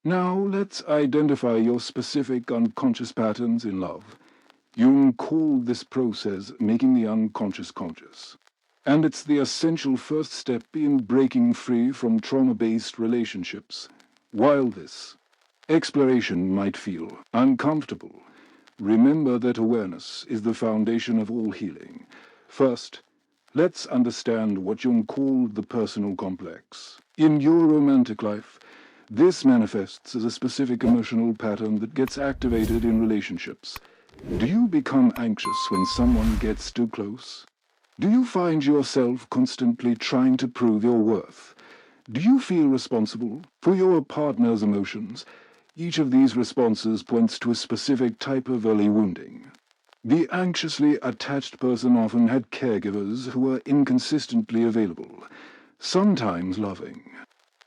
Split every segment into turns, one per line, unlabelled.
Now let's identify your specific unconscious patterns in love. Jung called this process making the unconscious conscious. And it's the essential first step in breaking free from trauma-based relationships. While this exploration might feel uncomfortable, remember that awareness is the foundation of all healing. First, let's understand what Jung called the personal complex. In your romantic life, this manifests as a specific emotional pattern that gets activated in relationships. Do you become anxious when someone gets too close? Do you find yourself constantly trying to prove your worth? Do you feel responsible for your partner's emotions? Each of these responses points to a specific type of early wounding. The anxiously attached person often had caregivers who were inconsistently available, sometimes loving,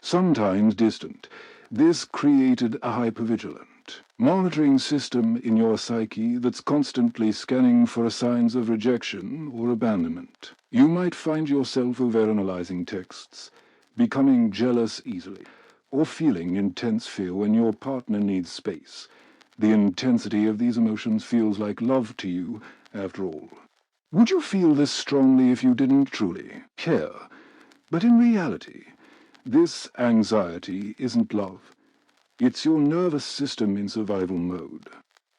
sometimes distant. This created a hypervigilant, monitoring system in your psyche that's constantly scanning for signs of rejection or abandonment. You might find yourself overanalyzing texts, becoming jealous easily, or feeling intense fear when your partner needs space. The intensity of these emotions feels like love to you, after all. Would you feel this strongly if you didn't truly care? But in reality, this anxiety isn't love. It's your nervous system in survival mode.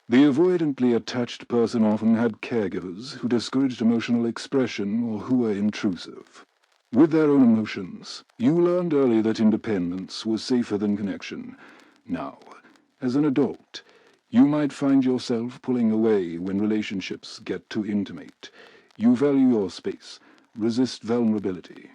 The avoidantly attached person often had caregivers who discouraged emotional expression or who were intrusive. With their own emotions, you learned early that independence was safer than connection. Now, as an adult, you might find yourself pulling away when relationships get too intimate. You value your space, resist vulnerability,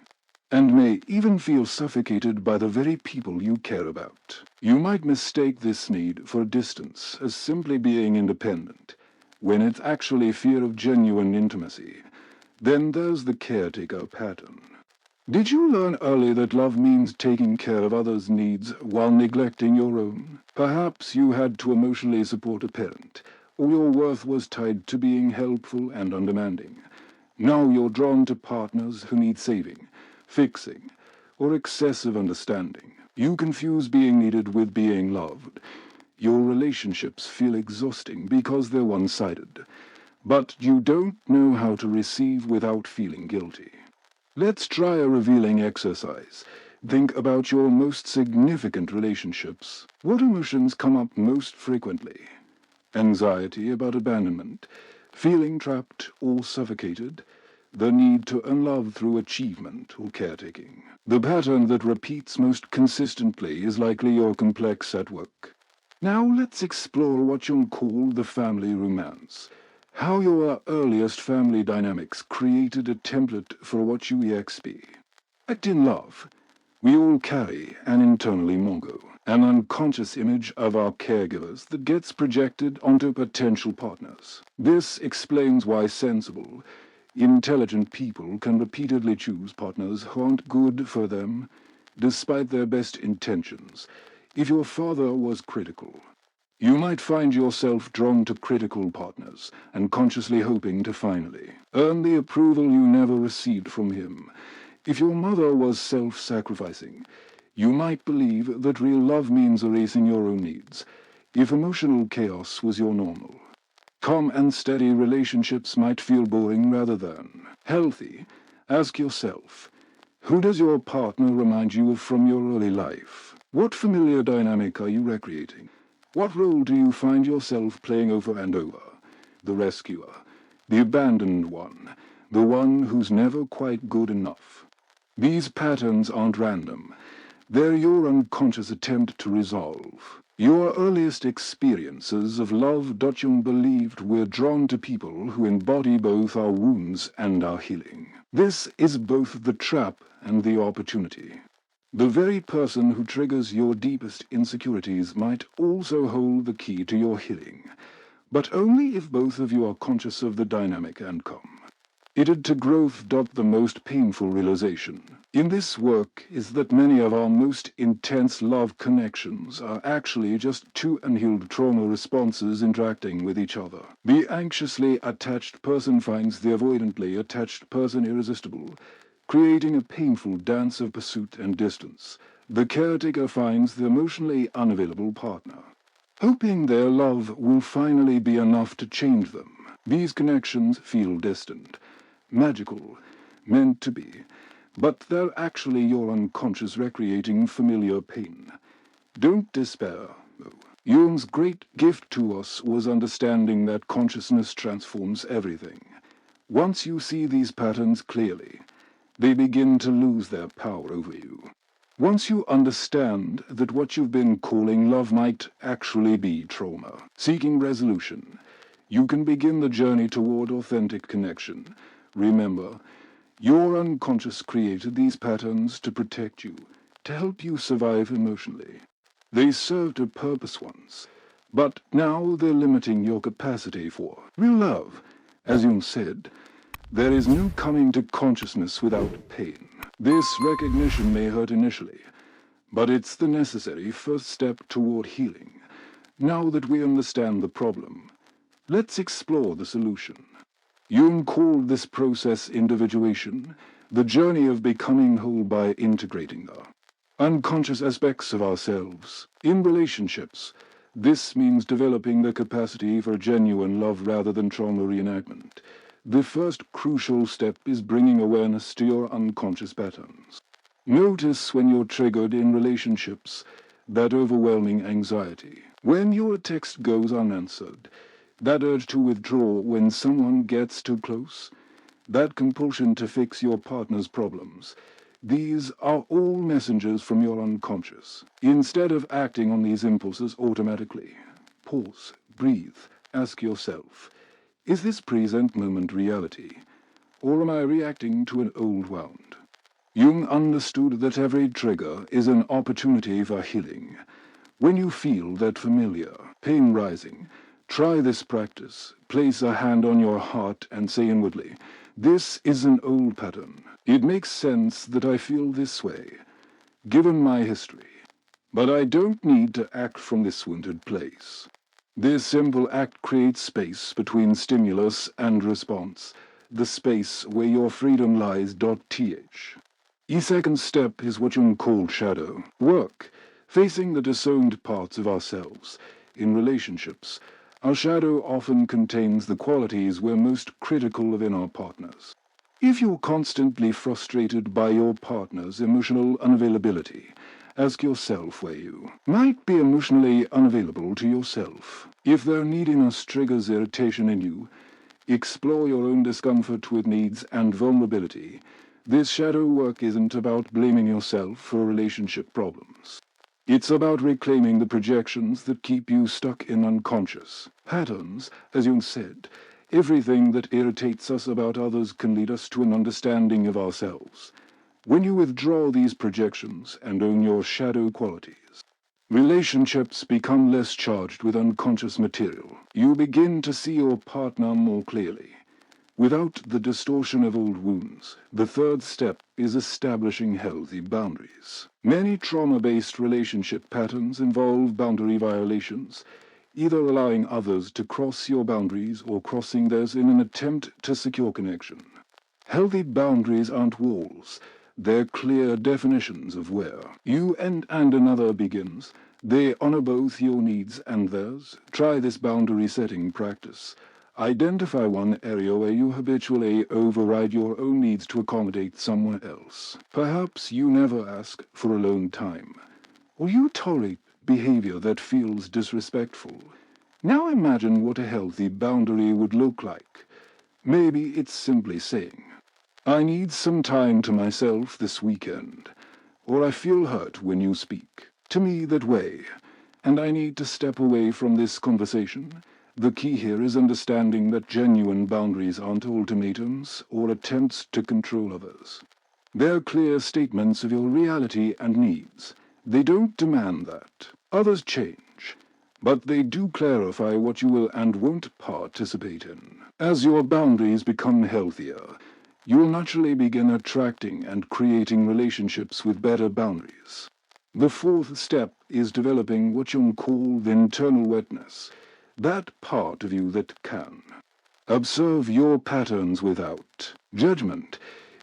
and may even feel suffocated by the very people you care about. You might mistake this need for distance as simply being independent, when it's actually fear of genuine intimacy. Then there's the caretaker pattern. Did you learn early that love means taking care of others' needs while neglecting your own? Perhaps you had to emotionally support a parent, or your worth was tied to being helpful and undemanding. Now you're drawn to partners who need saving, fixing, or excessive understanding. You confuse being needed with being loved. Your relationships feel exhausting because they're one-sided, but you don't know how to receive without feeling guilty. Let's try a revealing exercise. Think about your most significant relationships. What emotions come up most frequently? Anxiety about abandonment, feeling trapped or suffocated, the need to unlove through achievement or caretaking. The pattern that repeats most consistently is likely your complex at work. Now let's explore what Jung called the family romance. How your earliest family dynamics created a template for what you EXP. Act in love. We all carry an internal imago, an unconscious image of our caregivers that gets projected onto potential partners. This explains why sensible, intelligent people can repeatedly choose partners who aren't good for them, despite their best intentions. If your father was critical, you might find yourself drawn to critical partners and consciously hoping to finally earn the approval you never received from him. If your mother was self-sacrificing, you might believe that real love means erasing your own needs. If emotional chaos was your normal, calm and steady relationships might feel boring rather than healthy. Ask yourself, who does your partner remind you of from your early life? What familiar dynamic are you recreating? What role do you find yourself playing over and over? The rescuer, the abandoned one, the one who's never quite good enough. These patterns aren't random. They're your unconscious attempt to resolve. Your earliest experiences of love Jung believed were drawn to people who embody both our wounds and our healing. This is both the trap and the opportunity. The very person who triggers your deepest insecurities might also hold the key to your healing, but only if both of you are conscious of the dynamic and calm. It to growth. The most painful realization in this work is that many of our most intense love connections are actually just two unhealed trauma responses interacting with each other. The anxiously attached person finds the avoidantly attached person irresistible, creating a painful dance of pursuit and distance. the caretaker finds the emotionally unavailable partner, hoping their love will finally be enough to change them. These connections feel distant, magical, meant to be, but they're actually your unconscious recreating familiar pain. Don't despair, though. Jung's great gift to us was understanding that consciousness transforms everything. Once you see these patterns clearly, they begin to lose their power over you. Once you understand that what you've been calling love might actually be trauma, seeking resolution, you can begin the journey toward authentic connection. Remember, your unconscious created these patterns to protect you, to help you survive emotionally. They served a purpose once, but now they're limiting your capacity for real love. As Jung said, there is no coming to consciousness without pain. This recognition may hurt initially, but it's the necessary first step toward healing. Now that we understand the problem, let's explore the solution. Jung called this process individuation, the journey of becoming whole by integrating the unconscious aspects of ourselves. In relationships, this means developing the capacity for genuine love rather than trauma reenactment. The first crucial step is bringing awareness to your unconscious patterns. Notice when you're triggered in relationships, that overwhelming anxiety. When your text goes unanswered, that urge to withdraw when someone gets too close, that compulsion to fix your partner's problems. These are all messengers from your unconscious. Instead of acting on these impulses automatically, pause, breathe, ask yourself, is this present moment reality, or am I reacting to an old wound? Jung understood that every trigger is an opportunity for healing. When you feel that familiar pain rising, try this practice. Place a hand on your heart and say inwardly, this is an old pattern. It makes sense that I feel this way, given my history. But I don't need to act from this wounded place. This simple act creates space between stimulus and response, the space where your freedom lies. Th. The second step is what Jung called shadow work, facing the disowned parts of ourselves. In relationships, our shadow often contains the qualities we're most critical of in our partners. If you're constantly frustrated by your partner's emotional unavailability, ask yourself where you might be emotionally unavailable to yourself. If their neediness triggers irritation in you, explore your own discomfort with needs and vulnerability. This shadow work isn't about blaming yourself for relationship problems. It's about reclaiming the projections that keep you stuck in unconscious patterns. As Jung said, everything that irritates us about others can lead us to an understanding of ourselves. When you withdraw these projections and own your shadow qualities, relationships become less charged with unconscious material. You begin to see your partner more clearly, without the distortion of old wounds. The third step is establishing healthy boundaries. Many trauma-based relationship patterns involve boundary violations, either allowing others to cross your boundaries or crossing theirs in an attempt to secure connection. Healthy boundaries aren't walls. They're clear definitions of where you and another begins. They honor both your needs and theirs. Try this boundary setting practice. Identify one area where you habitually override your own needs to accommodate someone else. Perhaps you never ask for alone time, or you tolerate behavior that feels disrespectful. Now imagine what a healthy boundary would look like. Maybe it's simply saying, I need some time to myself this weekend, or I feel hurt when you speak to me that way, and I need to step away from this conversation. The key here is understanding that genuine boundaries aren't ultimatums or attempts to control others. They're clear statements of your reality and needs. They don't demand that others change, but they do clarify what you will and won't participate in. As your boundaries become healthier, you will naturally begin attracting and creating relationships with better boundaries. The fourth step is developing what Jung called internal witness, that part of you that can observe your patterns without judgment.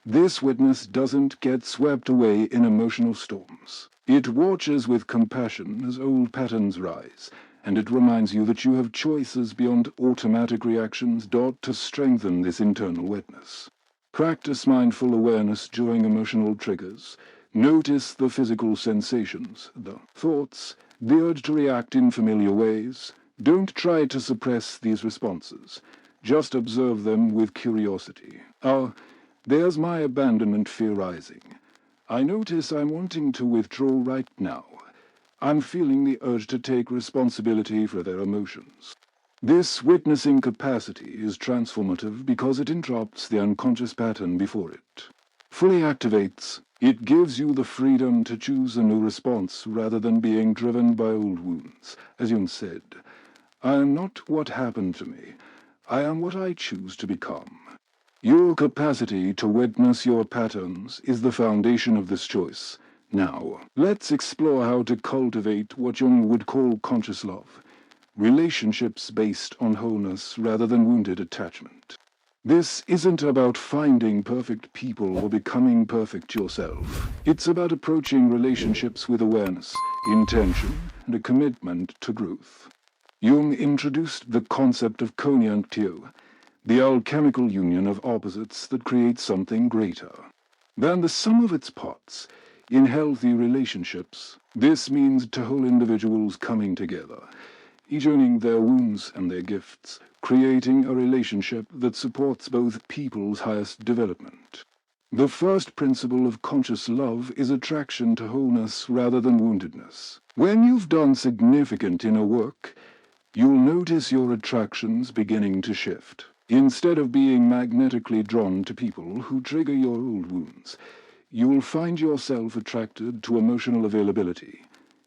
This witness doesn't get swept away in emotional storms. It watches with compassion as old patterns rise, and it reminds you that you have choices beyond automatic reactions to strengthen this internal witness. Practice mindful awareness during emotional triggers. Notice the physical sensations, the thoughts, the urge to react in familiar ways. Don't try to suppress these responses. Just observe them with curiosity. There's my abandonment fear rising. I notice I'm wanting to withdraw right now. I'm feeling the urge to take responsibility for their emotions. This witnessing capacity is transformative because it interrupts the unconscious pattern before it. Fully activates, it gives you the freedom to choose a new response rather than being driven by old wounds. As Jung said, I am not what happened to me. I am what I choose to become. Your capacity to witness your patterns is the foundation of this choice. Now, let's explore how to cultivate what Jung would call conscious love. Relationships based on wholeness rather than wounded attachment. This isn't about finding perfect people or becoming perfect yourself. It's about approaching relationships with awareness, intention, and a commitment to growth. Jung introduced the concept of conjunktio, the alchemical union of opposites that creates something greater than the sum of its parts. In healthy relationships, this means two whole individuals coming together, each owning their wounds and their gifts, creating a relationship that supports both people's highest development. The first principle of conscious love is attraction to wholeness rather than woundedness. When you've done significant inner work, you'll notice your attractions beginning to shift. Instead of being magnetically drawn to people who trigger your old wounds, you'll find yourself attracted to emotional availability,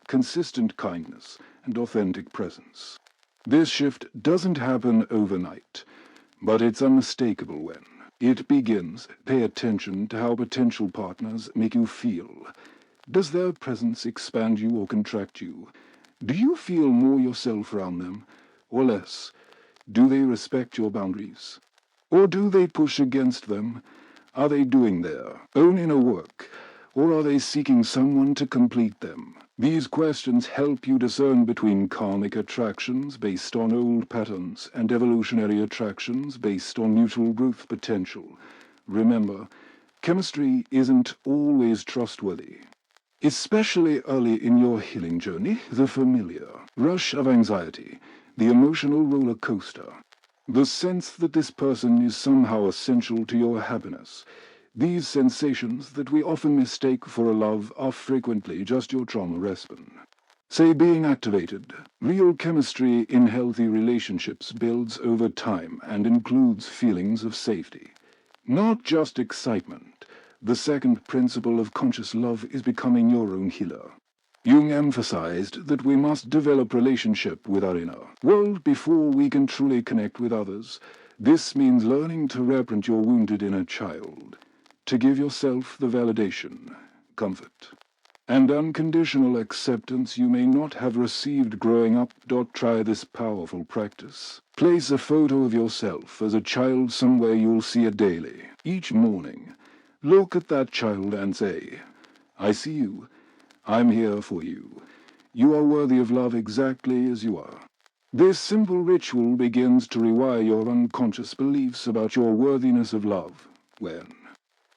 consistent kindness, and authentic presence. This shift doesn't happen overnight, but it's unmistakable when it begins. Pay attention to how potential partners make you feel. Does their presence expand you or contract you? Do you feel more yourself around them, or less? Do they respect your boundaries? Or do they push against them? Are they doing their own inner work, or are they seeking someone to complete them? These questions help you discern between karmic attractions based on old patterns and evolutionary attractions based on mutual growth potential. Remember, chemistry isn't always trustworthy. Especially early in your healing journey, the familiar rush of anxiety, the emotional roller coaster, the sense that this person is somehow essential to your happiness. These sensations that we often mistake for a love are frequently just your trauma response. Say being activated. Real chemistry in healthy relationships builds over time and includes feelings of safety, not just excitement. The second principle of conscious love is becoming your own healer. Jung emphasized that we must develop relationship with our inner world before we can truly connect with others. This means learning to represent your wounded inner child, to give yourself the validation, comfort, and unconditional acceptance you may not have received growing up. Try this powerful practice. Place a photo of yourself as a child somewhere you'll see it daily. Each morning, look at that child and say, I see you. I'm here for you. You are worthy of love exactly as you are. This simple ritual begins to rewire your unconscious beliefs about your worthiness of love. When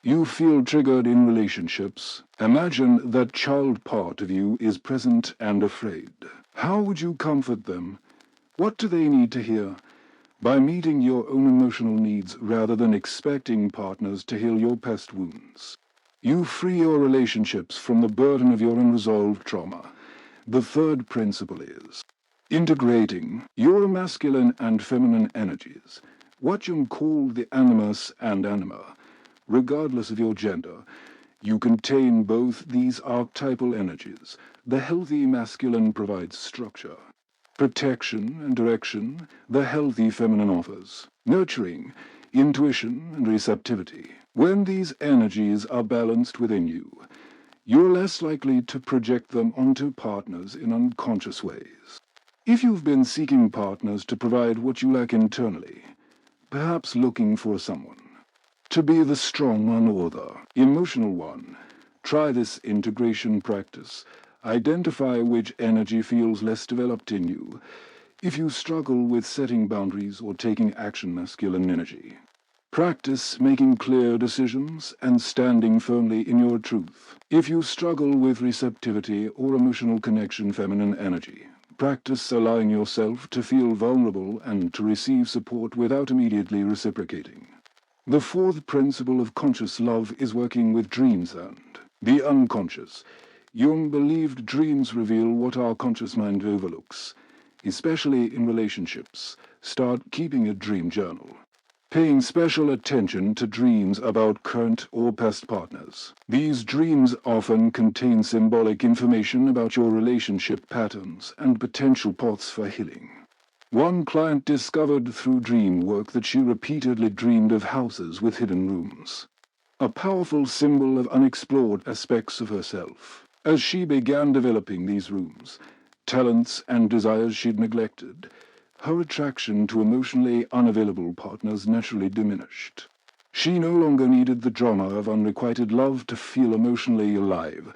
you feel triggered in relationships, imagine that child part of you is present and afraid. How would you comfort them? What do they need to hear? By meeting your own emotional needs rather than expecting partners to heal your past wounds, you free your relationships from the burden of your unresolved trauma. The third principle is integrating your masculine and feminine energies, what Jung called the animus and anima. Regardless of your gender, you contain both these archetypal energies. The healthy masculine provides structure, protection, and direction. The healthy feminine offers nurturing, intuition, and receptivity. When these energies are balanced within you, you're less likely to project them onto partners in unconscious ways. If you've been seeking partners to provide what you lack internally, perhaps looking for someone to be the strong one or the emotional one, Try this integration practice. Identify which energy feels less developed in you. If you struggle with setting boundaries or taking action, masculine energy. Practice making clear decisions and standing firmly in your truth. If you struggle with receptivity or emotional connection, feminine energy. Practice allowing yourself to feel vulnerable and to receive support without immediately reciprocating. The fourth principle of conscious love is working with dreams and the unconscious. Jung believed dreams reveal what our conscious mind overlooks, especially in relationships. Start keeping a dream journal. Paying special attention to dreams about current or past partners. These dreams often contain symbolic information about your relationship patterns and potential paths for healing. One client discovered through dream work that she repeatedly dreamed of houses with hidden rooms, a powerful symbol of unexplored aspects of herself. As she began developing these rooms, talents and desires she'd neglected, her attraction to emotionally unavailable partners naturally diminished. She no longer needed the drama of unrequited love to feel emotionally alive.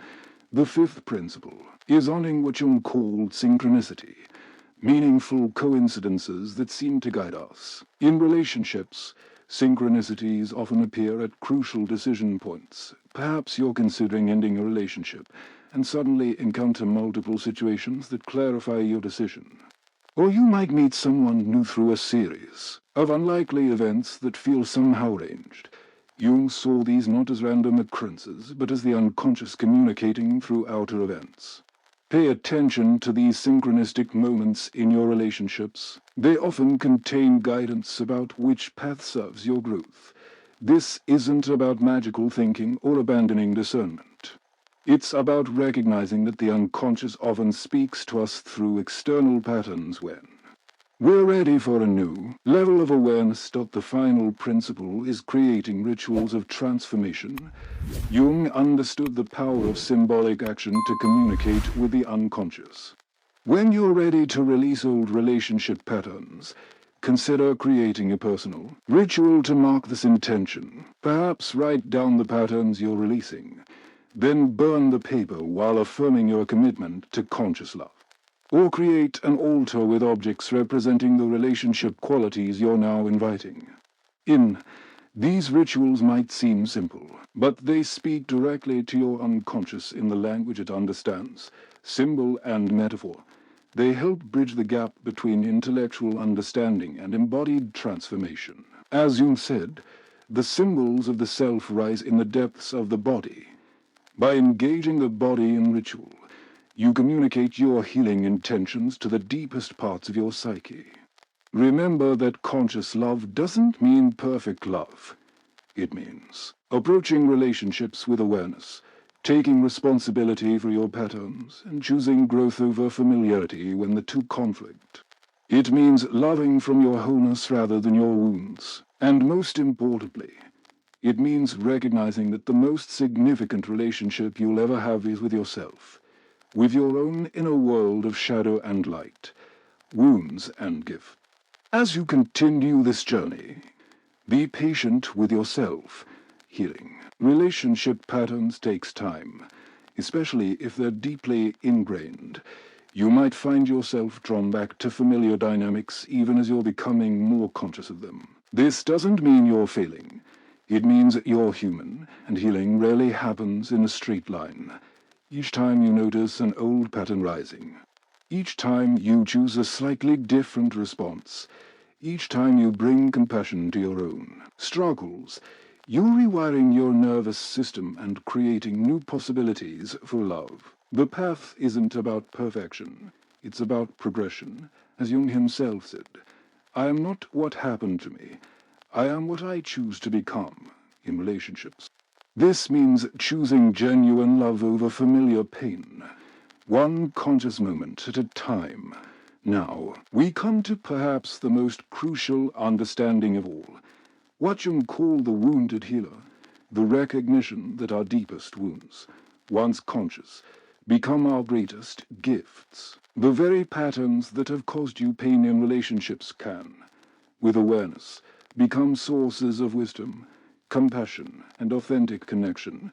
The fifth principle is honoring what Jung called synchronicity, meaningful coincidences that seem to guide us. In relationships, synchronicities often appear at crucial decision points. Perhaps you're considering ending a relationship and suddenly encounter multiple situations that clarify your decision. Or you might meet someone new through a series of unlikely events that feel somehow arranged. Jung saw these not as random occurrences, but as the unconscious communicating through outer events. Pay attention to these synchronistic moments in your relationships. They often contain guidance about which path serves your growth. This isn't about magical thinking or abandoning discernment. It's about recognizing that the unconscious often speaks to us through external patterns when we're ready for a new level of awareness. The final principle is creating rituals of transformation. Jung understood the power of symbolic action to communicate with the unconscious. When you're ready to release old relationship patterns, consider creating a personal ritual to mark this intention. Perhaps write down the patterns you're releasing. Then burn the paper while affirming your commitment to conscious love. Or create an altar with objects representing the relationship qualities you're now inviting. These rituals might seem simple, but they speak directly to your unconscious in the language it understands, symbol and metaphor. They help bridge the gap between intellectual understanding and embodied transformation. As Jung said, the symbols of the self rise in the depths of the body. By engaging the body in ritual, you communicate your healing intentions to the deepest parts of your psyche. Remember that conscious love doesn't mean perfect love. It means approaching relationships with awareness, taking responsibility for your patterns, and choosing growth over familiarity when the two conflict. It means loving from your wholeness rather than your wounds. And most importantly, it means recognizing that the most significant relationship you'll ever have is with yourself, with your own inner world of shadow and light, wounds and gift. As you continue this journey, be patient with yourself. Healing relationship patterns takes time, especially if they're deeply ingrained. You might find yourself drawn back to familiar dynamics even as you're becoming more conscious of them. This doesn't mean you're failing. It means you're human, and healing rarely happens in a straight line. Each time you notice an old pattern rising, each time you choose a slightly different response, each time you bring compassion to your own struggles, you're rewiring your nervous system and creating new possibilities for love. The path isn't about perfection, it's about progression. As Jung himself said, I am not what happened to me, I am what I choose to become in relationships. This means choosing genuine love over familiar pain, one conscious moment at a time. Now, we come to perhaps the most crucial understanding of all, what Jung called the wounded healer, the recognition that our deepest wounds, once conscious, become our greatest gifts. The very patterns that have caused you pain in relationships can, with awareness, become sources of wisdom, compassion, and authentic connection.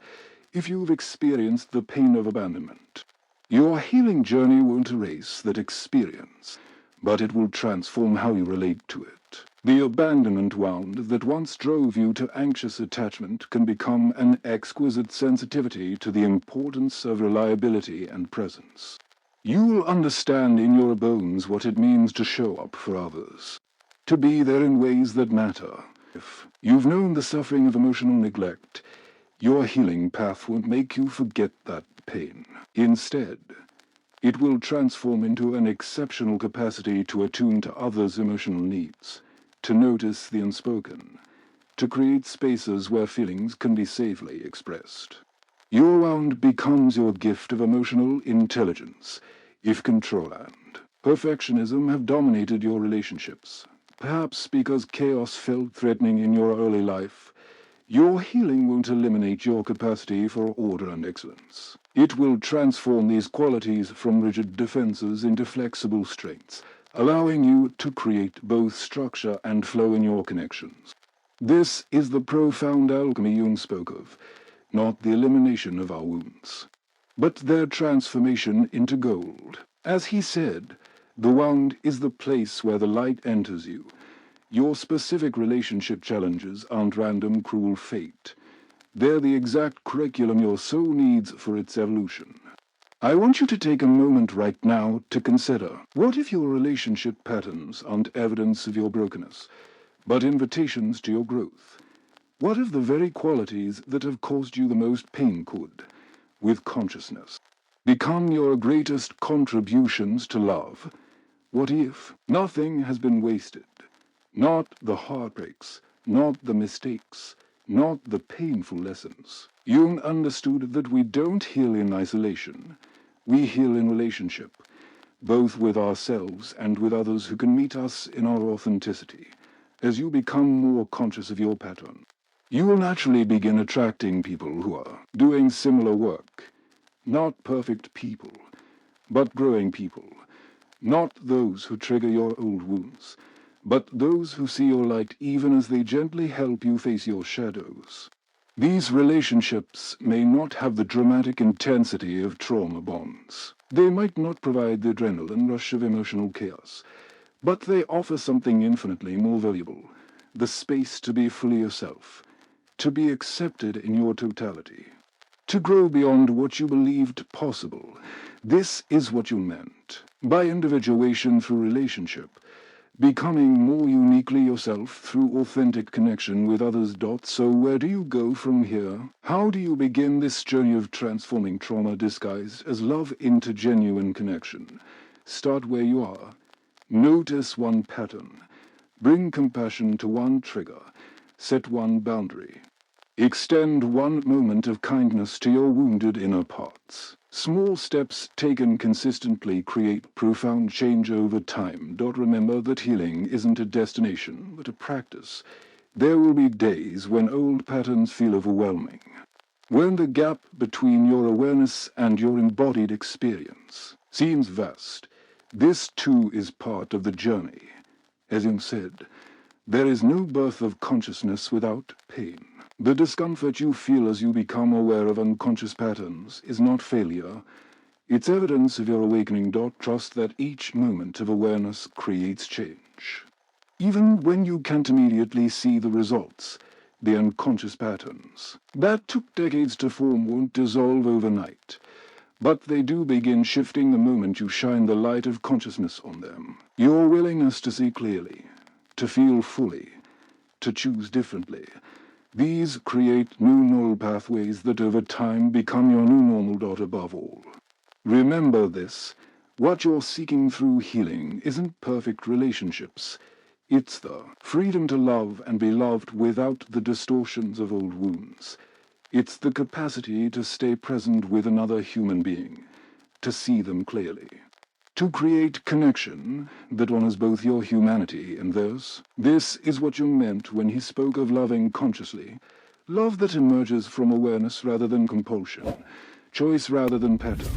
if you've experienced the pain of abandonment. Your healing journey won't erase that experience, but it will transform how you relate to it. The abandonment wound that once drove you to anxious attachment can become an exquisite sensitivity to the importance of reliability and presence. You will understand in your bones what it means to show up for others, to be there in ways that matter. If you've known the suffering of emotional neglect, your healing path won't make you forget that pain. Instead, it will transform into an exceptional capacity to attune to others' emotional needs, to notice the unspoken, to create spaces where feelings can be safely expressed. Your wound becomes your gift of emotional intelligence, if control and perfectionism have dominated your relationships. Perhaps because chaos felt threatening in your early life, your healing won't eliminate your capacity for order and excellence. It will transform these qualities from rigid defenses into flexible strengths, allowing you to create both structure and flow in your connections. This is the profound alchemy Jung spoke of, not the elimination of our wounds, but their transformation into gold. As he said, the wound is the place where the light enters you. Your specific relationship challenges aren't random, cruel fate. They're the exact curriculum your soul needs for its evolution. I want you to take a moment right now to consider, what if your relationship patterns aren't evidence of your brokenness, but invitations to your growth? What if the very qualities that have caused you the most pain could, with consciousness, become your greatest contributions to love? What if nothing has been wasted? Not the heartbreaks, not the mistakes, not the painful lessons. Jung understood that we don't heal in isolation. We heal in relationship, both with ourselves and with others who can meet us in our authenticity. As you become more conscious of your pattern, you will naturally begin attracting people who are doing similar work. Not perfect people, but growing people. Not those who trigger your old wounds, but those who see your light even as they gently help you face your shadows. These relationships may not have the dramatic intensity of trauma bonds. They might not provide the adrenaline rush of emotional chaos, but they offer something infinitely more valuable, the space to be fully yourself, to be accepted in your totality, to grow beyond what you believed possible. This is what you meant by individuation through relationship, becoming more uniquely yourself through authentic connection with others. So where do you go from here? How do you begin this journey of transforming trauma disguised as love into genuine connection? Start where you are. Notice one pattern. Bring compassion to one trigger. Set one boundary. Extend one moment of kindness to your wounded inner parts. Small steps taken consistently create profound change over time. Remember that healing isn't a destination, but a practice. There will be days when old patterns feel overwhelming, when the gap between your awareness and your embodied experience seems vast. This too is part of the journey. As Jung said, there is no birth of consciousness without pain. The discomfort you feel as you become aware of unconscious patterns is not failure. It's evidence of your awakening. Trust that each moment of awareness creates change. Even when you can't immediately see the results, the unconscious patterns that took decades to form won't dissolve overnight, but they do begin shifting the moment you shine the light of consciousness on them. Your willingness to see clearly, to feel fully, to choose differently, these create new neural pathways that over time become your new normal. Above all, remember this: what you're seeking through healing isn't perfect relationships. It's the freedom to love and be loved without the distortions of old wounds. It's the capacity to stay present with another human being, to see them clearly, to create connection that honors both your humanity and theirs. This is what Jung meant when he spoke of loving consciously, love that emerges from awareness rather than compulsion, choice rather than pattern,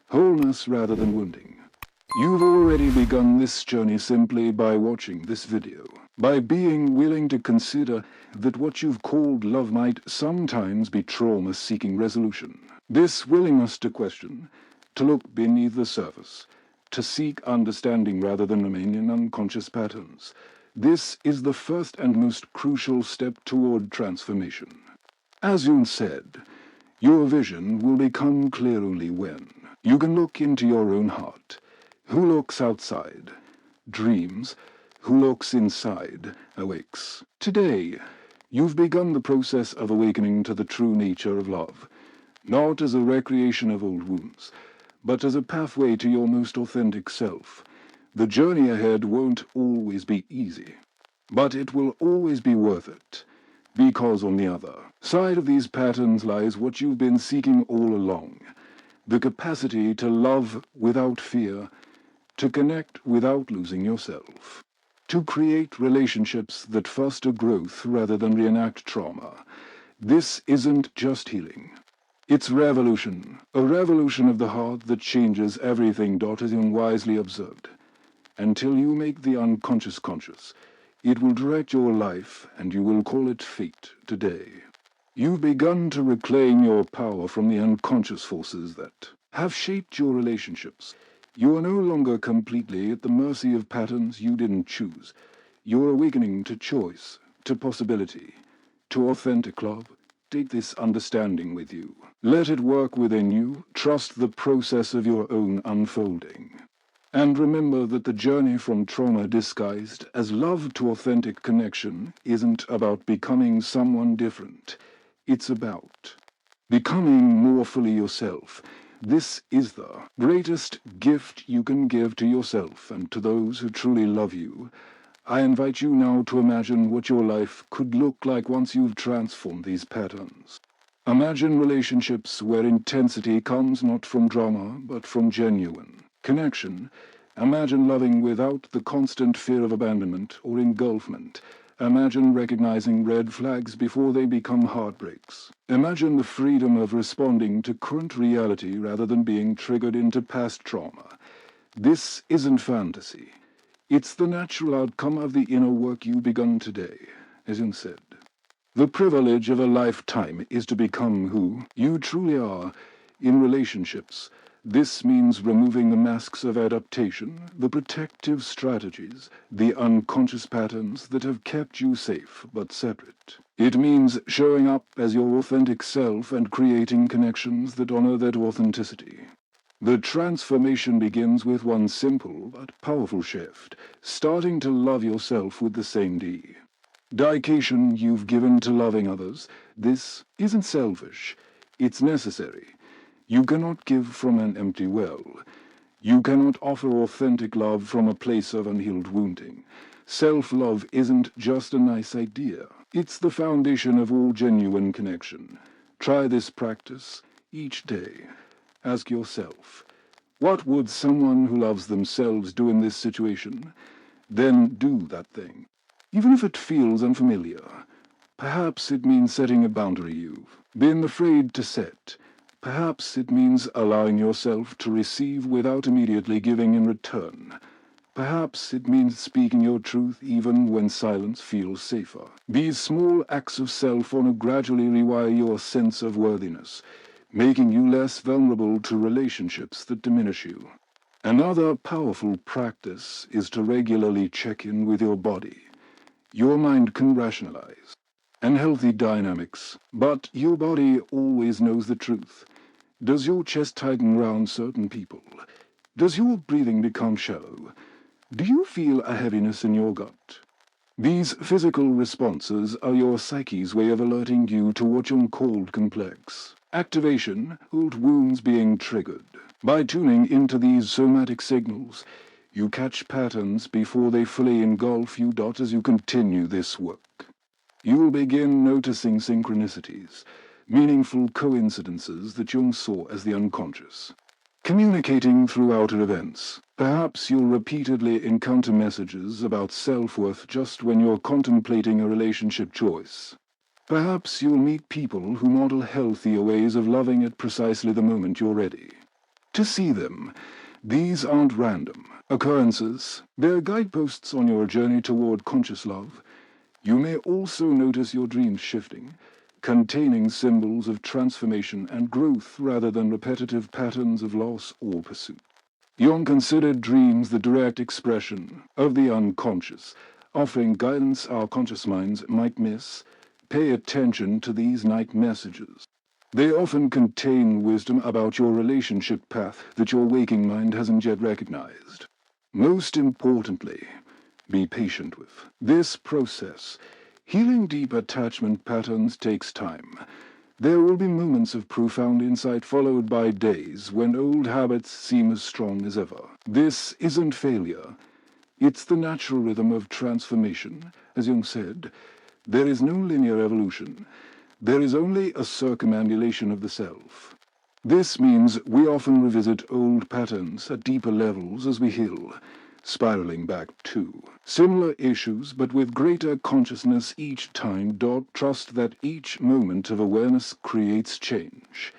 wholeness rather than wounding. You've already begun this journey simply by watching this video, by being willing to consider that what you've called love might sometimes be trauma seeking resolution. This willingness to question, to look beneath the surface, to seek understanding rather than remain in unconscious patterns. This is the first and most crucial step toward transformation. As Jung said, your vision will become clear only when you can look into your own heart. Who looks outside dreams, who looks inside awakes. Today, you've begun the process of awakening to the true nature of love, not as a recreation of old wounds, but as a pathway to your most authentic self. The journey ahead won't always be easy, but it will always be worth it. Because on the other side of these patterns lies what you've been seeking all along, the capacity to love without fear, to connect without losing yourself, to create relationships that foster growth rather than reenact trauma. This isn't just healing. It's revolution, a revolution of the heart that changes everything. Dr. Jung wisely observed. Until you make the unconscious conscious, it will direct your life, and you will call it fate today. You've begun to reclaim your power from the unconscious forces that have shaped your relationships. You are no longer completely at the mercy of patterns you didn't choose. You're awakening to choice, to possibility, to authentic love. Take this understanding with you. Let it work within you. Trust the process of your own unfolding. And remember that the journey from trauma disguised as love to authentic connection isn't about becoming someone different. It's about becoming more fully yourself. This is the greatest gift you can give to yourself and to those who truly love you. I invite you now to imagine what your life could look like once you've transformed these patterns. Imagine relationships where intensity comes not from drama, but from genuine connection. Imagine loving without the constant fear of abandonment or engulfment. Imagine recognizing red flags before they become heartbreaks. Imagine the freedom of responding to current reality rather than being triggered into past trauma. This isn't fantasy. It's the natural outcome of the inner work you've begun today, as Jung said. The privilege of a lifetime is to become who you truly are in relationships. This means removing the masks of adaptation, the protective strategies, the unconscious patterns that have kept you safe but separate. It means showing up as your authentic self and creating connections that honor that authenticity. The transformation begins with one simple but powerful shift, starting to love yourself with the same dedication you've given to loving others. This isn't selfish, it's necessary. You cannot give from an empty well. You cannot offer authentic love from a place of unhealed wounding. Self-love isn't just a nice idea. It's the foundation of all genuine connection. Try this practice each day. Ask yourself, what would someone who loves themselves do in this situation? Then do that thing. Even if it feels unfamiliar. Perhaps it means setting a boundary you've been afraid to set. Perhaps it means allowing yourself to receive without immediately giving in return. Perhaps it means speaking your truth even when silence feels safer. These small acts of self-honor gradually rewire your sense of worthiness, making you less vulnerable to relationships that diminish you. Another powerful practice is to regularly check in with your body. Your mind can rationalize unhealthy dynamics, but your body always knows the truth. Does your chest tighten around certain people? Does your breathing become shallow? Do you feel a heaviness in your gut? These physical responses are your psyche's way of alerting you to what Jung called complex activation, old wounds being triggered. By tuning into these somatic signals, you catch patterns before they fully engulf you. As you continue this work, you will begin noticing synchronicities, meaningful coincidences that Jung saw as the unconscious. Communicating through outer events. Perhaps you'll repeatedly encounter messages about self-worth just when you're contemplating a relationship choice. Perhaps you'll meet people who model healthier ways of loving at precisely the moment you're ready. To see them, These aren't random occurrences. They're guideposts on your journey toward conscious love. You may also notice your dreams shifting, containing symbols of transformation and growth rather than repetitive patterns of loss or pursuit. Jung considered dreams the direct expression of the unconscious, offering guidance our conscious minds might miss. Pay attention to these night messages. They often contain wisdom about your relationship path that your waking mind hasn't yet recognized. Most importantly, be patient with this process. Healing deep attachment patterns takes time. There will be moments of profound insight followed by days when old habits seem as strong as ever. This isn't failure. It's the natural rhythm of transformation. As Jung said, there is no linear evolution. There is only a circumambulation of the self. This means we often revisit old patterns at deeper levels as we heal, spiraling back to similar issues but with greater consciousness each time. Trust that each moment of awareness creates change,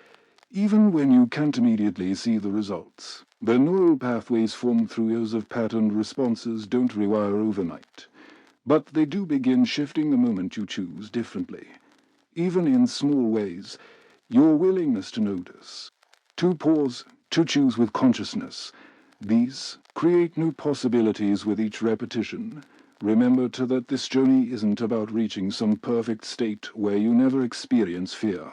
even when you can't immediately see the results. The neural pathways formed through years of patterned responses don't rewire overnight, but they do begin shifting the moment you choose differently. Even in small ways, your willingness to notice, to pause, to choose with consciousness, these create new possibilities with each repetition. Remember that this journey isn't about reaching some perfect state where you never experience fear,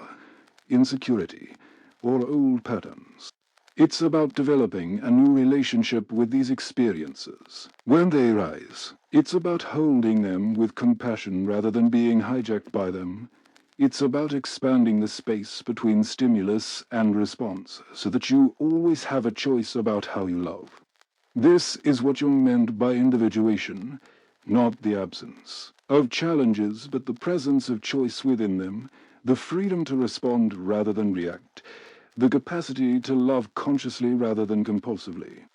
insecurity, or old patterns. It's about developing a new relationship with these experiences. When they arise, it's about holding them with compassion rather than being hijacked by them. It's about expanding the space between stimulus and response so that you always have a choice about how you love. This is what Jung meant by individuation, not the absence of challenges, but the presence of choice within them, the freedom to respond rather than react, the capacity to love consciously rather than compulsively,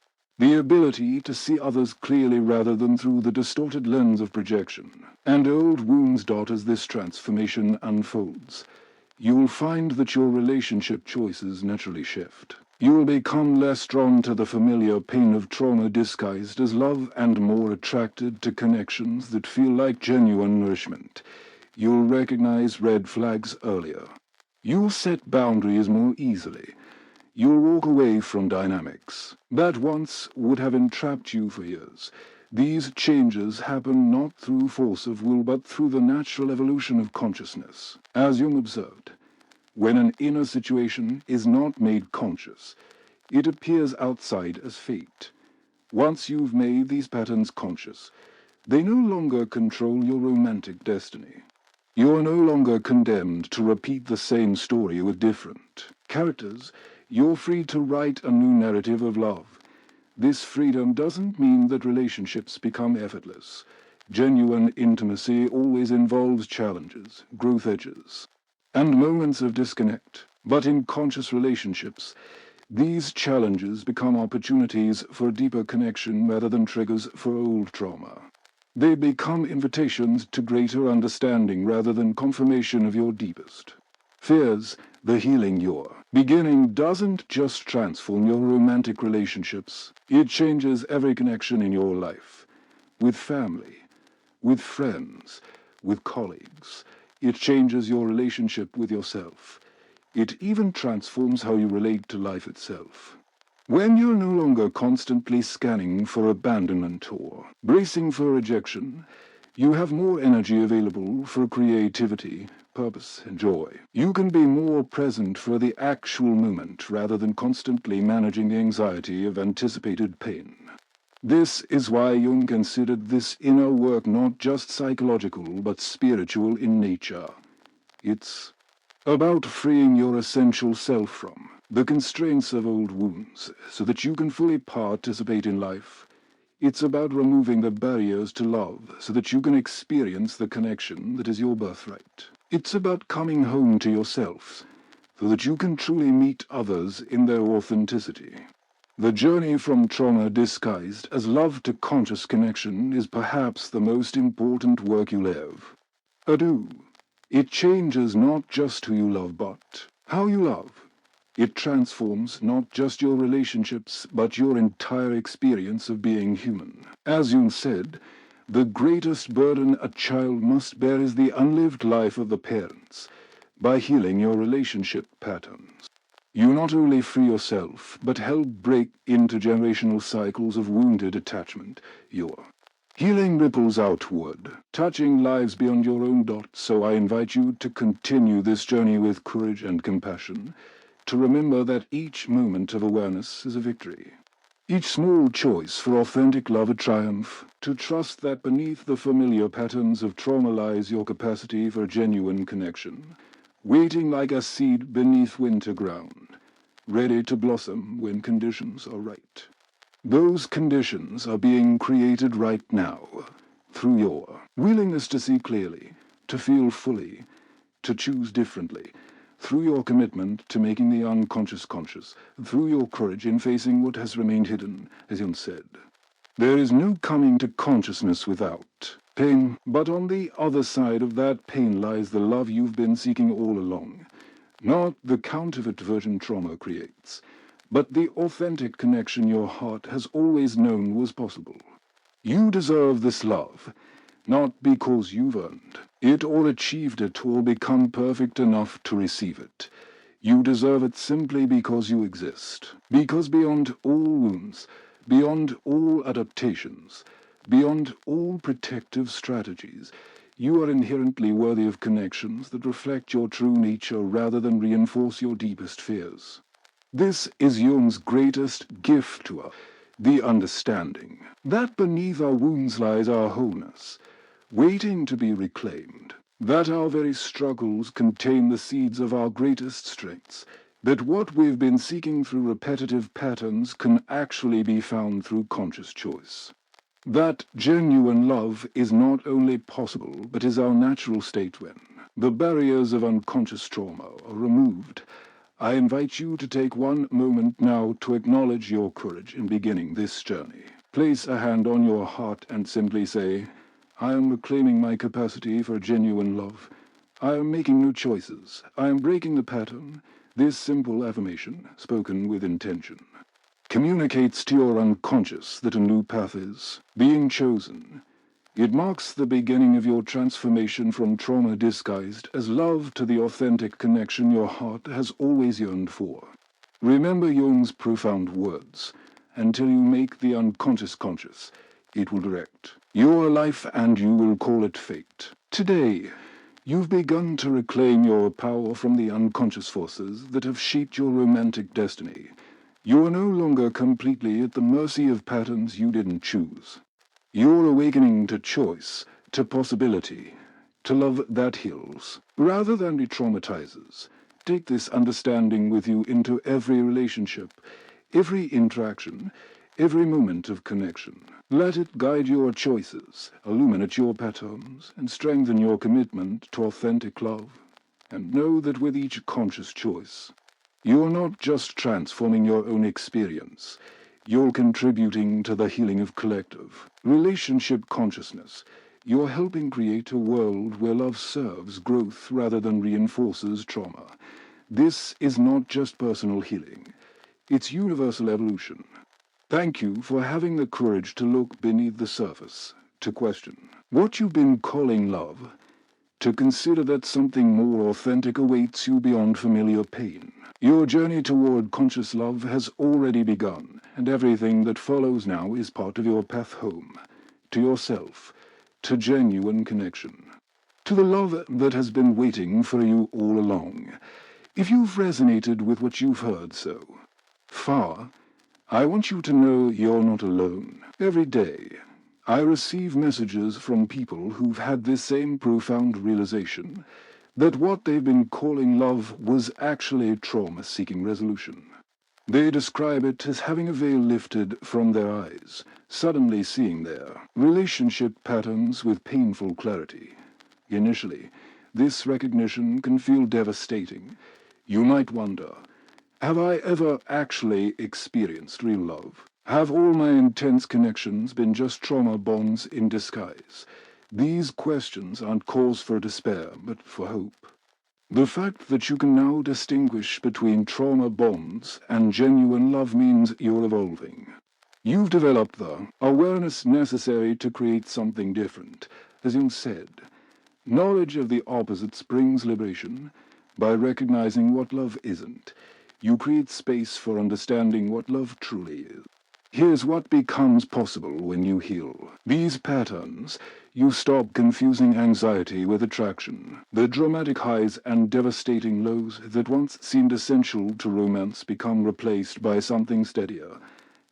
the ability to see others clearly rather than through the distorted lens of projection. And old wounds as this transformation unfolds, you'll find that your relationship choices naturally shift. You'll become less drawn to the familiar pain of trauma disguised as love and more attracted to connections that feel like genuine nourishment. You'll recognize red flags earlier. You'll set boundaries more easily. You'll walk away from dynamics that once would have entrapped you for years. These changes happen not through force of will but through the natural evolution of consciousness. As Jung observed, when an inner situation is not made conscious, it appears outside as fate. Once you've made these patterns conscious, they no longer control your romantic destiny. You're no longer condemned to repeat the same story with different characters. You're free to write a new narrative of love. This freedom doesn't mean that relationships become effortless. Genuine intimacy always involves challenges, growth edges, and moments of disconnect. But in conscious relationships, these challenges become opportunities for deeper connection rather than triggers for old trauma. They become invitations to greater understanding rather than confirmation of your deepest fears. The healing you're beginning doesn't just transform your romantic relationships, it changes every connection in your life. With family, with friends, with colleagues. It changes your relationship with yourself. It even transforms how you relate to life itself. When you're no longer constantly scanning for abandonment or bracing for rejection, you have more energy available for creativity, purpose, and joy. You can be more present for the actual moment rather than constantly managing the anxiety of anticipated pain. This is why Jung considered this inner work not just psychological but spiritual in nature. It's about freeing your essential self from the constraints of old wounds so that you can fully participate in life. It's about removing the barriers to love so that you can experience the connection that is your birthright. It's about coming home to yourself so that you can truly meet others in their authenticity. The journey from trauma disguised as love to conscious connection is perhaps the most important work you live. Adieu. It changes not just who you love, but how you love. It transforms not just your relationships, but your entire experience of being human. As Jung said, the greatest burden a child must bear is the unlived life of the parents. By healing your relationship patterns, you not only free yourself, but help break intergenerational cycles of wounded attachment. Your healing ripples outward, touching lives beyond your own dot, so I invite you to continue this journey with courage and compassion, to remember that each moment of awareness is a victory. Each small choice for authentic love a triumph, to trust that beneath the familiar patterns of trauma lies your capacity for genuine connection, waiting like a seed beneath winter ground, ready to blossom when conditions are right. Those conditions are being created right now, through your willingness to see clearly, to feel fully, to choose differently, through your commitment to making the unconscious conscious, through your courage in facing what has remained hidden, as Jung said. There is no coming to consciousness without pain, but on the other side of that pain lies the love you've been seeking all along. Not the counterfeit version trauma creates, but the authentic connection your heart has always known was possible. You deserve this love, not because you've earned it or achieved it or become perfect enough to receive it. You deserve it simply because you exist. Because beyond all wounds, beyond all adaptations, beyond all protective strategies, you are inherently worthy of connections that reflect your true nature rather than reinforce your deepest fears. This is Jung's greatest gift to us, the understanding that beneath our wounds lies our wholeness, waiting to be reclaimed, that our very struggles contain the seeds of our greatest strengths, that what we've been seeking through repetitive patterns can actually be found through conscious choice. That genuine love is not only possible, but is our natural state when the barriers of unconscious trauma are removed. I invite you to take one moment now to acknowledge your courage in beginning this journey. Place a hand on your heart and simply say, I am reclaiming my capacity for genuine love. I am making new choices. I am breaking the pattern. This simple affirmation, spoken with intention, communicates to your unconscious that a new path is being chosen. It marks the beginning of your transformation from trauma disguised as love to the authentic connection your heart has always yearned for. Remember Jung's profound words. Until you make the unconscious conscious, it will direct your life and you will call it fate. Today, you've begun to reclaim your power from the unconscious forces that have shaped your romantic destiny. You are no longer completely at the mercy of patterns you didn't choose. You're awakening to choice, to possibility, to love that heals, rather than re-traumatizes. Take this understanding with you into every relationship, every interaction, every moment of connection. Let it guide your choices, illuminate your patterns, and strengthen your commitment to authentic love. And know that with each conscious choice, you're not just transforming your own experience, you're contributing to the healing of collective relationship consciousness. You're helping create a world where love serves growth rather than reinforces trauma. This is not just personal healing, it's universal evolution. Thank you for having the courage to look beneath the surface, to question what you've been calling love, to consider that something more authentic awaits you beyond familiar pain. Your journey toward conscious love has already begun, and everything that follows now is part of your path home, to yourself, to genuine connection, to the love that has been waiting for you all along. If you've resonated with what you've heard so far, I want you to know you're not alone. Every day, I receive messages from people who've had this same profound realization that what they've been calling love was actually trauma seeking resolution. They describe it as having a veil lifted from their eyes, suddenly seeing their relationship patterns with painful clarity. Initially, this recognition can feel devastating. You might wonder, have I ever actually experienced real love? Have all my intense connections been just trauma bonds in disguise? These questions aren't cause for despair, but for hope. The fact that you can now distinguish between trauma bonds and genuine love means you're evolving. You've developed the awareness necessary to create something different. As Jung said, knowledge of the opposites brings liberation. By recognizing what love isn't, you create space for understanding what love truly is. Here's what becomes possible when you heal these patterns. You stop confusing anxiety with attraction. The dramatic highs and devastating lows that once seemed essential to romance become replaced by something steadier,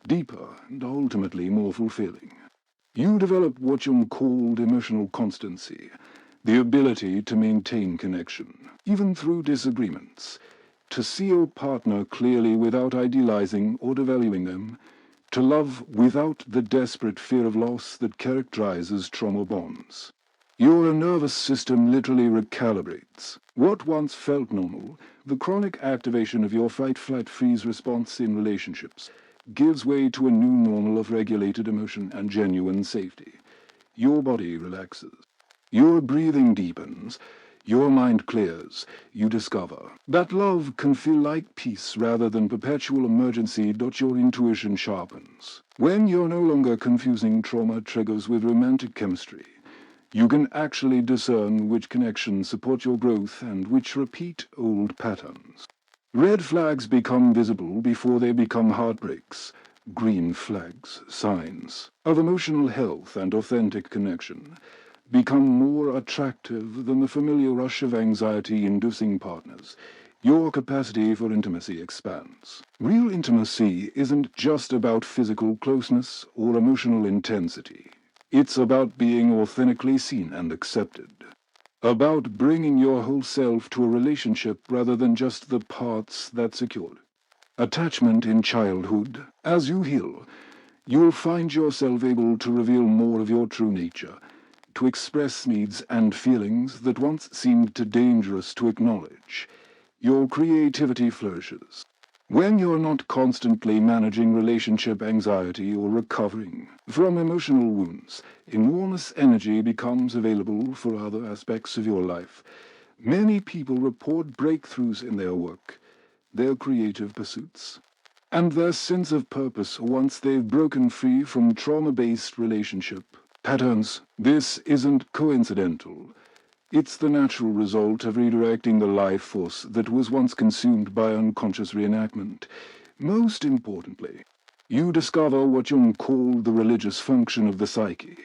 deeper, and ultimately more fulfilling. You develop what Jung called emotional constancy, the ability to maintain connection, even through disagreements, to see your partner clearly without idealizing or devaluing them, to love without the desperate fear of loss that characterizes trauma bonds. Your nervous system literally recalibrates. What once felt normal, the chronic activation of your fight-flight-freeze response in relationships, gives way to a new normal of regulated emotion and genuine safety. Your body relaxes. Your breathing deepens. Your mind clears. You discover that love can feel like peace rather than perpetual emergency. Your intuition sharpens. When you're no longer confusing trauma triggers with romantic chemistry, you can actually discern which connections support your growth and which repeat old patterns. Red flags become visible before they become heartbreaks. Green flags, signs of emotional health and authentic connection, become more attractive than the familiar rush of anxiety-inducing partners. Your capacity for intimacy expands. Real intimacy isn't just about physical closeness or emotional intensity. It's about being authentically seen and accepted. About bringing your whole self to a relationship rather than just the parts that secured. Attachment in childhood. As you heal, you'll find yourself able to reveal more of your true nature, to express needs and feelings that once seemed too dangerous to acknowledge. Your creativity flourishes. When you're not constantly managing relationship anxiety or recovering from emotional wounds, enormous energy becomes available for other aspects of your life. Many people report breakthroughs in their work, their creative pursuits, and their sense of purpose once they've broken free from trauma-based relationship patterns. This isn't coincidental. It's the natural result of redirecting the life force that was once consumed by unconscious reenactment. Most importantly, you discover what Jung called the religious function of the psyche,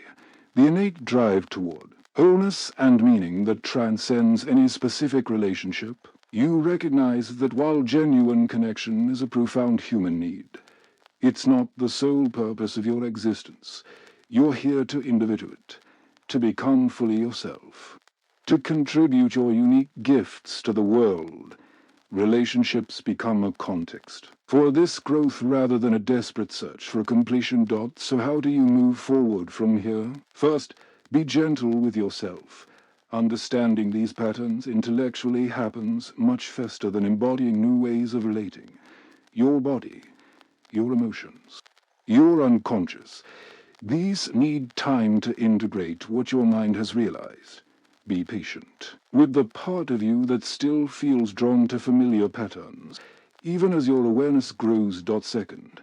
the innate drive toward wholeness and meaning that transcends any specific relationship. You recognize that while genuine connection is a profound human need, it's not the sole purpose of your existence. You're here to individuate, to become fully yourself, to contribute your unique gifts to the world. Relationships become a context for this growth rather than a desperate search for completion. So how do you move forward from here? First, be gentle with yourself. Understanding these patterns intellectually happens much faster than embodying new ways of relating. Your body, your emotions, your unconscious, these need time to integrate what your mind has realized. Be patient with the part of you that still feels drawn to familiar patterns, even as your awareness grows. Second,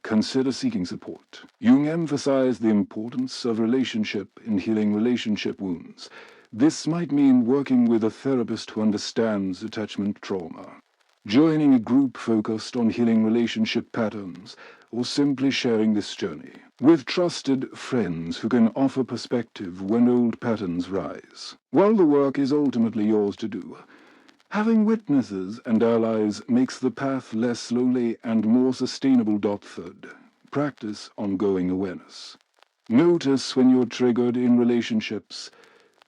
consider seeking support. Jung emphasized the importance of relationship in healing relationship wounds. This might mean working with a therapist who understands attachment trauma, joining a group focused on healing relationship patterns, or simply sharing this journey with trusted friends who can offer perspective when old patterns rise. While the work is ultimately yours to do, having witnesses and allies makes the path less lonely and more sustainable. Third, practice ongoing awareness. Notice when you're triggered in relationships,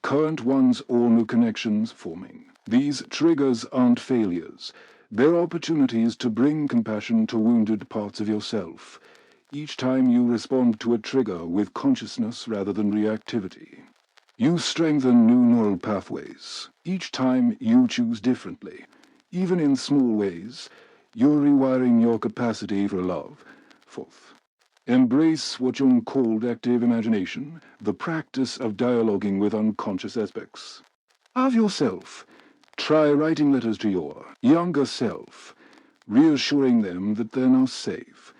current ones or new connections forming. These triggers aren't failures. They're opportunities to bring compassion to wounded parts of yourself. Each time you respond to a trigger with consciousness rather than reactivity, you strengthen new neural pathways. Each time you choose differently, even in small ways, you're rewiring your capacity for love. Fourth, embrace what Jung called active imagination, the practice of dialoguing with unconscious aspects of yourself. Try writing letters to your younger self, reassuring them that they're now safe,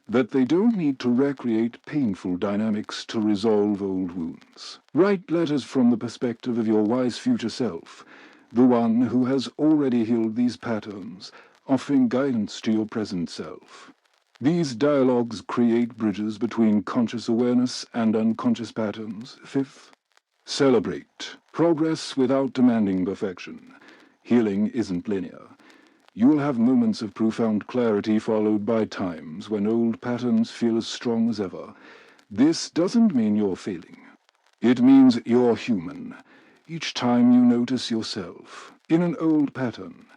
that they don't need to recreate painful dynamics to resolve old wounds. Write letters from the perspective of your wise future self, the one who has already healed these patterns, offering guidance to your present self. These dialogues create bridges between conscious awareness and unconscious patterns. Fifth, celebrate progress without demanding perfection. Healing isn't linear. You will have moments of profound clarity followed by times when old patterns feel as strong as ever. This doesn't mean you're failing. It means you're human. Each time you notice yourself in an old pattern,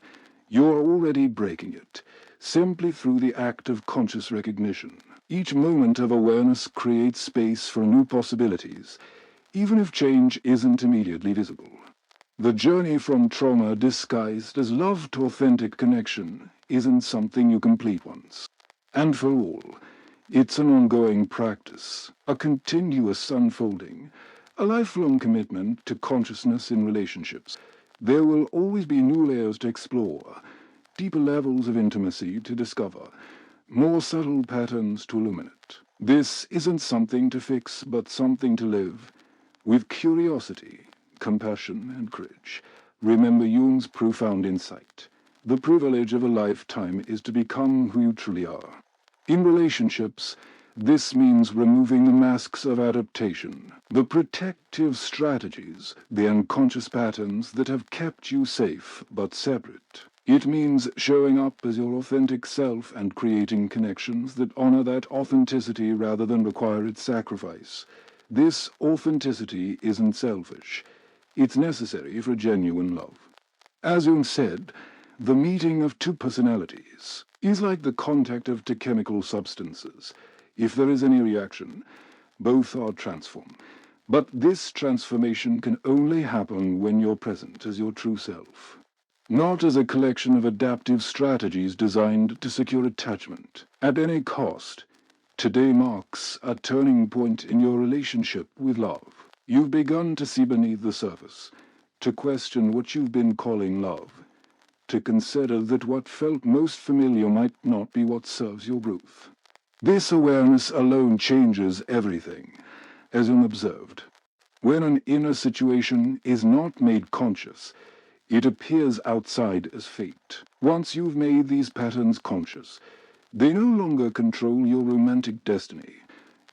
you're already breaking it, simply through the act of conscious recognition. Each moment of awareness creates space for new possibilities, even if change isn't immediately visible. The journey from trauma disguised as love to authentic connection isn't something you complete once. And for all, it's an ongoing practice, a continuous unfolding, a lifelong commitment to consciousness in relationships. There will always be new layers to explore, deeper levels of intimacy to discover, more subtle patterns to illuminate. This isn't something to fix, but something to live, with curiosity, compassion, and courage. Remember Jung's profound insight. The privilege of a lifetime is to become who you truly are. In relationships, this means removing the masks of adaptation, the protective strategies, the unconscious patterns that have kept you safe but separate. It means showing up as your authentic self and creating connections that honor that authenticity rather than require its sacrifice. This authenticity isn't selfish. It's necessary for genuine love. As Jung said, the meeting of two personalities is like the contact of two chemical substances. If there is any reaction, both are transformed. But this transformation can only happen when you're present as your true self, not as a collection of adaptive strategies designed to secure attachment at any cost. Today marks a turning point in your relationship with love. You've begun to see beneath the surface, to question what you've been calling love, to consider that what felt most familiar might not be what serves your growth. This awareness alone changes everything, as Jung observed. When an inner situation is not made conscious, it appears outside as fate. Once you've made these patterns conscious, they no longer control your romantic destiny.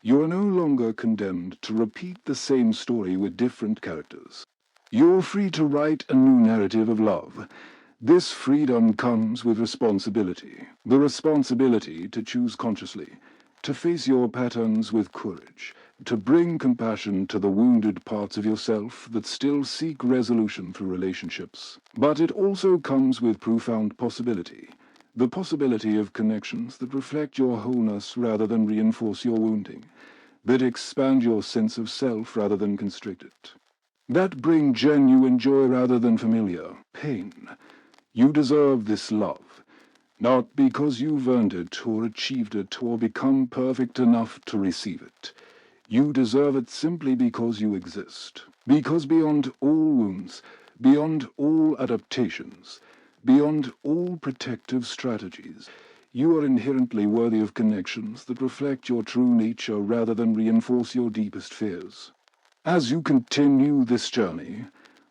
You are no longer condemned to repeat the same story with different characters. You're free to write a new narrative of love. This freedom comes with responsibility. The responsibility to choose consciously, to face your patterns with courage, to bring compassion to the wounded parts of yourself that still seek resolution through relationships. But it also comes with profound possibility. The possibility of connections that reflect your wholeness rather than reinforce your wounding, that expand your sense of self rather than constrict it, that bring genuine joy rather than familiar pain. You deserve this love, not because you've earned it or achieved it or become perfect enough to receive it. You deserve it simply because you exist. Because beyond all wounds, beyond all adaptations, beyond all protective strategies, you are inherently worthy of connections that reflect your true nature rather than reinforce your deepest fears. As you continue this journey,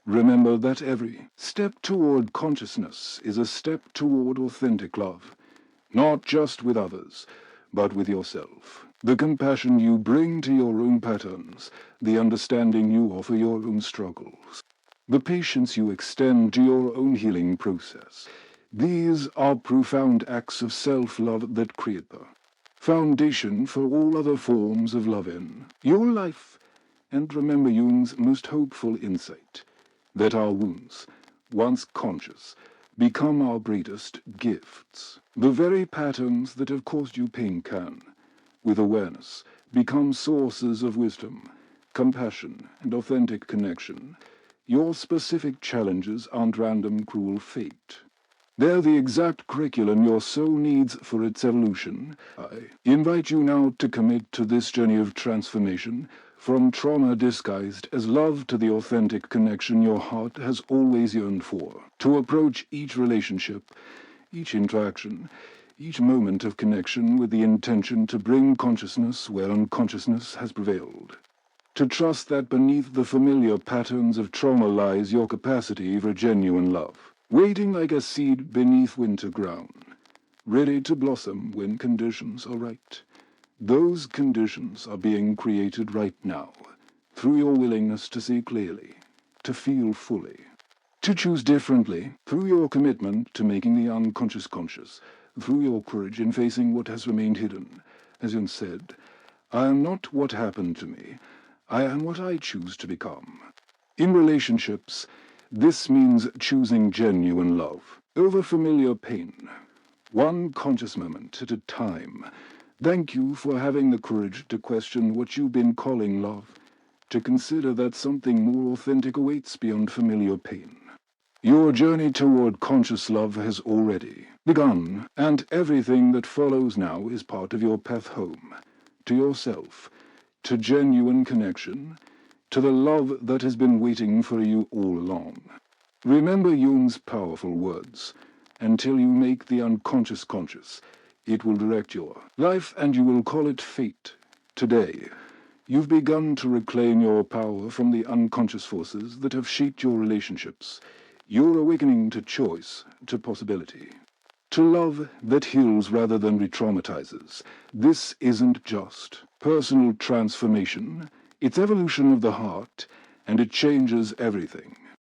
remember that every step toward consciousness is a step toward authentic love, not just with others, but with yourself. The compassion you bring to your own patterns, the understanding you offer your own struggles, the patience you extend to your own healing process. These are profound acts of self-love that create the foundation for all other forms of love in your life. And remember Jung's most hopeful insight, that our wounds, once conscious, become our greatest gifts. The very patterns that have caused you pain can, with awareness, become sources of wisdom, compassion, and authentic connection. Your specific challenges aren't random, cruel fate. They're the exact curriculum your soul needs for its evolution. I invite you now to commit to this journey of transformation, from trauma disguised as love to the authentic connection your heart has always yearned for, to approach each relationship, each interaction, each moment of connection with the intention to bring consciousness where unconsciousness has prevailed. To trust that beneath the familiar patterns of trauma lies your capacity for genuine love, waiting like a seed beneath winter ground, ready to blossom when conditions are right. Those conditions are being created right now, through your willingness to see clearly, to feel fully, to choose differently, through your commitment to making the unconscious conscious, through your courage in facing what has remained hidden. As Jung said, I am not what happened to me, I am what I choose to become. In relationships, this means choosing genuine love over familiar pain, one conscious moment at a time. Thank you for having the courage to question what you've been calling love, to consider that something more authentic awaits beyond familiar pain. Your journey toward conscious love has already begun, and everything that follows now is part of your path home, to yourself, to genuine connection, to the love that has been waiting for you all along. Remember Jung's powerful words, until you make the unconscious conscious, it will direct your life and you will call it fate. Today, you've begun to reclaim your power from the unconscious forces that have shaped your relationships. You're awakening to choice, to possibility, to love that heals rather than re-traumatizes. This isn't just personal transformation, it's evolution of the heart, and it changes everything.